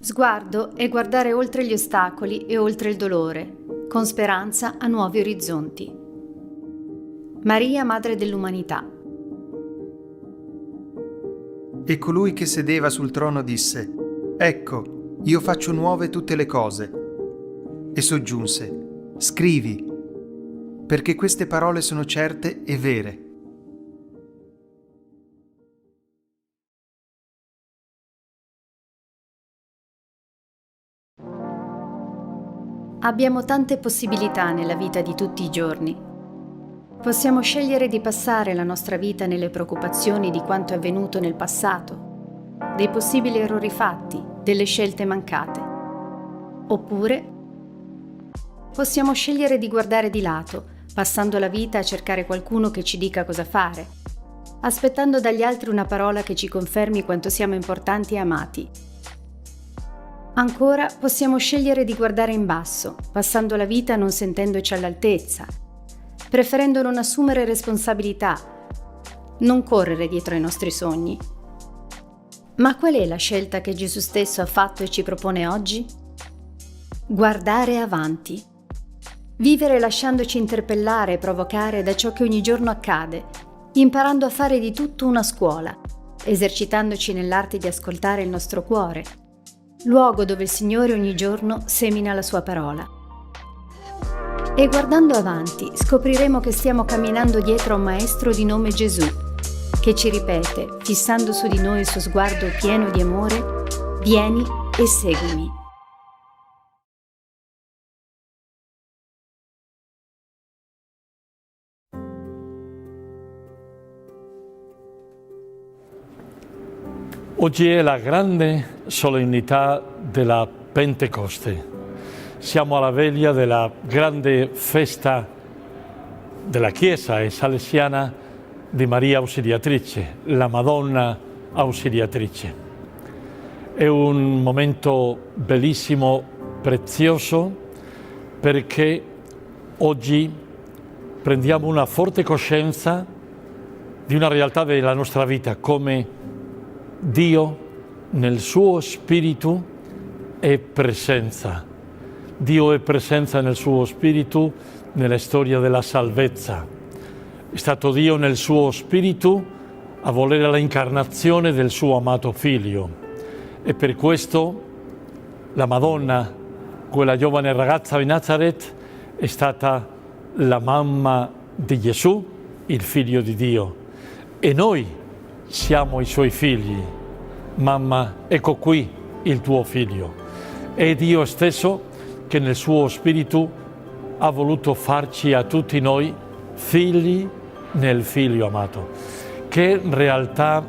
Sguardo è guardare oltre gli ostacoli e oltre il dolore, con speranza a nuovi orizzonti. Maria, Madre dell'Umanità. E colui che sedeva sul trono disse: «Ecco, io faccio nuove tutte le cose». E soggiunse: «Scrivi, perché queste parole sono certe e vere». Abbiamo tante possibilità nella vita di tutti i giorni. Possiamo scegliere di passare la nostra vita nelle preoccupazioni di quanto è avvenuto nel passato, dei possibili errori fatti, delle scelte mancate. Oppure possiamo scegliere di guardare di lato, passando la vita a cercare qualcuno che ci dica cosa fare, aspettando dagli altri una parola che ci confermi quanto siamo importanti e amati. Ancora possiamo scegliere di guardare in basso, passando la vita non sentendoci all'altezza, preferendo non assumere responsabilità, non correre dietro ai nostri sogni. Ma qual è la scelta che Gesù stesso ha fatto e ci propone oggi? Guardare avanti. Vivere lasciandoci interpellare e provocare da ciò che ogni giorno accade, imparando a fare di tutto una scuola, esercitandoci nell'arte di ascoltare il nostro cuore, luogo dove il Signore ogni giorno semina la sua parola. E guardando avanti scopriremo che stiamo camminando dietro a un Maestro di nome Gesù, che ci ripete, fissando su di noi il suo sguardo pieno di amore: vieni e seguimi. Oggi è la grande solennità della Pentecoste. Siamo alla veglia della grande festa della Chiesa e salesiana di Maria Ausiliatrice, la Madonna Ausiliatrice. È un momento bellissimo, prezioso, perché oggi prendiamo una forte coscienza di una realtà della nostra vita, come Dio nel suo spirito è presenza. Dio è presenza nel suo spirito nella storia della salvezza. È stato Dio nel suo spirito a volere l'incarnazione del suo amato Figlio. E per questo la Madonna, quella giovane ragazza di Nazareth, è stata la mamma di Gesù, il Figlio di Dio. E noi siamo i suoi figli. Mamma, ecco qui il tuo figlio. È Dio stesso che nel suo spirito ha voluto farci a tutti noi figli nel figlio amato. Che realtà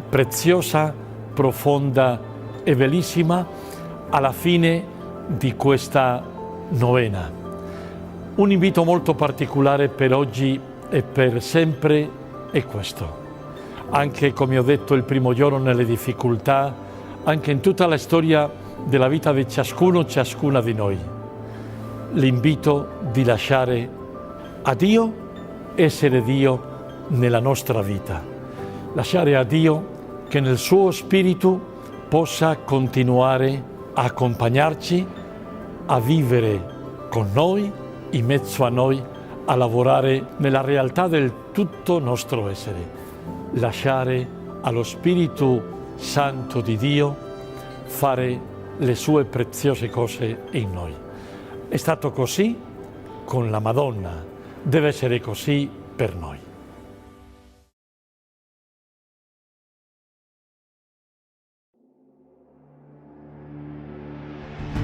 preziosa, profonda e bellissima alla fine di questa novena. Un invito molto particolare per oggi e per sempre è questo. Anche, come ho detto, il primo giorno nelle difficoltà, anche in tutta la storia della vita di ciascuna di noi. L'invito di lasciare a Dio essere Dio nella nostra vita. Lasciare a Dio che nel suo spirito possa continuare a accompagnarci, a vivere con noi, in mezzo a noi, a lavorare nella realtà del tutto nostro essere. Lasciare allo Spirito Santo di Dio fare le sue preziose cose in noi. È stato così con la Madonna, deve essere così per noi.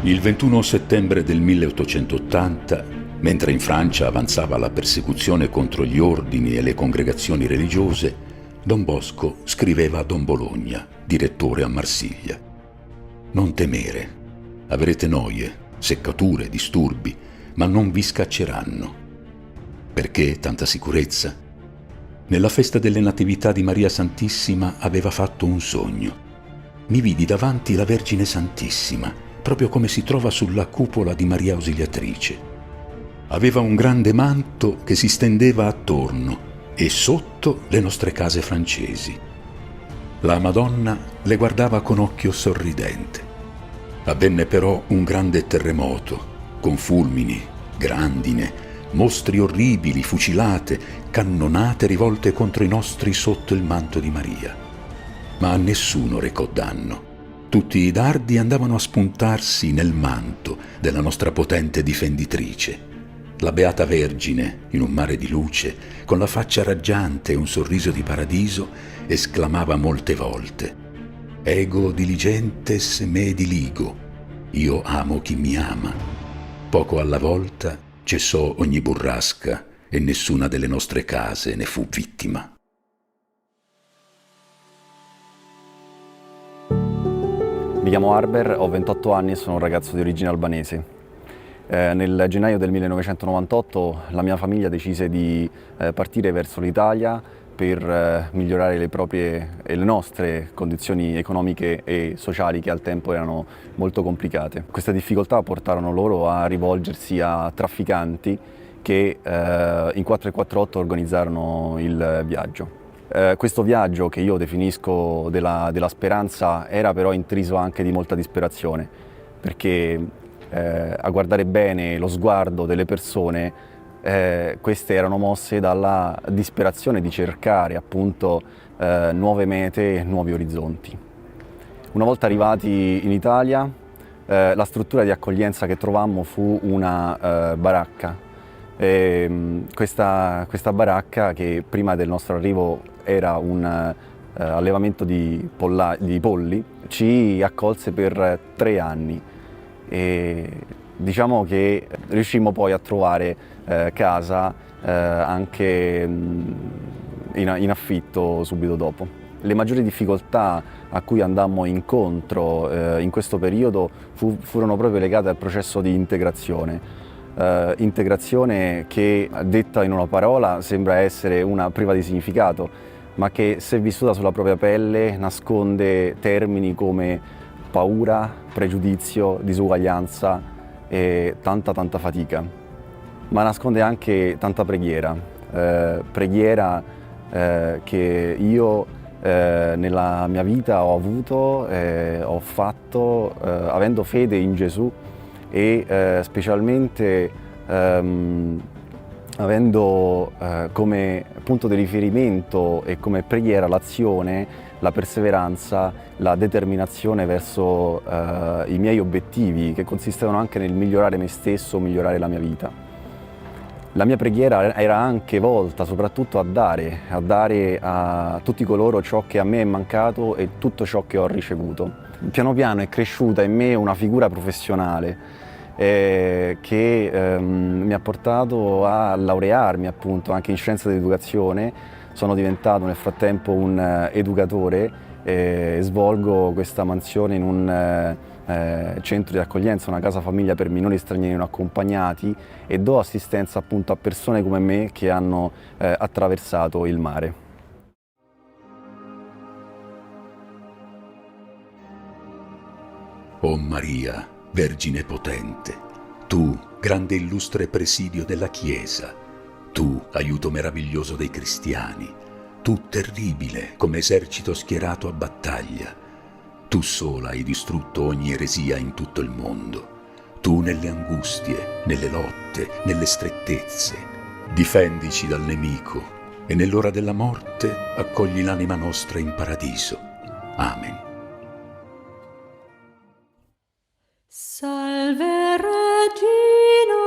Il 21 settembre del 1880, mentre in Francia avanzava la persecuzione contro gli ordini e le congregazioni religiose, Don Bosco scriveva a Don Bologna, direttore a Marsiglia: «Non temere, avrete noie, seccature, disturbi, ma non vi scacceranno. Perché tanta sicurezza? Nella festa delle Natività di Maria Santissima aveva fatto un sogno. Mi vidi davanti la Vergine Santissima, proprio come si trova sulla cupola di Maria Ausiliatrice. Aveva un grande manto che si stendeva attorno e sotto le nostre case francesi. La Madonna le guardava con occhio sorridente. Avvenne però un grande terremoto, con fulmini, grandine, mostri orribili, fucilate, cannonate rivolte contro i nostri sotto il manto di Maria. Ma a nessuno recò danno. Tutti i dardi andavano a spuntarsi nel manto della nostra potente difenditrice. La Beata Vergine, in un mare di luce, con la faccia raggiante e un sorriso di paradiso, esclamava molte volte: Ego diligentes me diligo, io amo chi mi ama. Poco alla volta cessò ogni burrasca e nessuna delle nostre case ne fu vittima. Mi chiamo Arber, ho 28 anni e sono un ragazzo di origine albanese. Nel gennaio del 1998 la mia famiglia decise di partire verso l'Italia per migliorare le proprie e le nostre condizioni economiche e sociali che al tempo erano molto complicate. Queste difficoltà portarono loro a rivolgersi a trafficanti che in 448 organizzarono il viaggio. Questo viaggio, che io definisco della speranza, era però intriso anche di molta disperazione, perché a guardare bene lo sguardo delle persone, queste erano mosse dalla disperazione di cercare appunto nuove mete e nuovi orizzonti. Una volta arrivati in Italia, la struttura di accoglienza che trovammo fu una baracca. Questa baracca, che prima del nostro arrivo era un allevamento di polli, ci accolse per 3 anni. E diciamo che riuscimmo poi a trovare casa anche in affitto subito dopo. Le maggiori difficoltà a cui andammo incontro in questo periodo furono proprio legate al processo di integrazione. Integrazione che, detta in una parola, sembra essere una priva di significato, ma che, se vissuta sulla propria pelle, nasconde termini come paura, pregiudizio, disuguaglianza e tanta fatica. Ma nasconde anche tanta preghiera, che io nella mia vita ho avuto, ho fatto, avendo fede in Gesù e specialmente avendo come punto di riferimento e come preghiera l'azione, la perseveranza, la determinazione verso i miei obiettivi, che consistevano anche nel migliorare me stesso, migliorare la mia vita. La mia preghiera era anche volta soprattutto a dare a tutti coloro ciò che a me è mancato e tutto ciò che ho ricevuto. Piano piano è cresciuta in me una figura professionale che mi ha portato a laurearmi appunto anche in scienze dell'educazione. Sono diventato nel frattempo un educatore e svolgo questa mansione in un centro di accoglienza, una casa famiglia per minori stranieri non accompagnati, e do assistenza appunto a persone come me che hanno attraversato il mare. O Maria, Vergine potente, tu, grande e illustre presidio della Chiesa, tu, aiuto meraviglioso dei cristiani, tu, terribile come esercito schierato a battaglia, tu sola hai distrutto ogni eresia in tutto il mondo, tu nelle angustie, nelle lotte, nelle strettezze, difendici dal nemico e nell'ora della morte accogli l'anima nostra in paradiso. Amen. Salve Regina,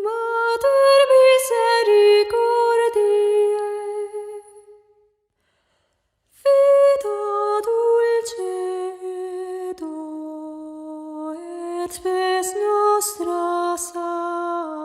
Mater misericordiae, vita dulcedo et spes nostra salus.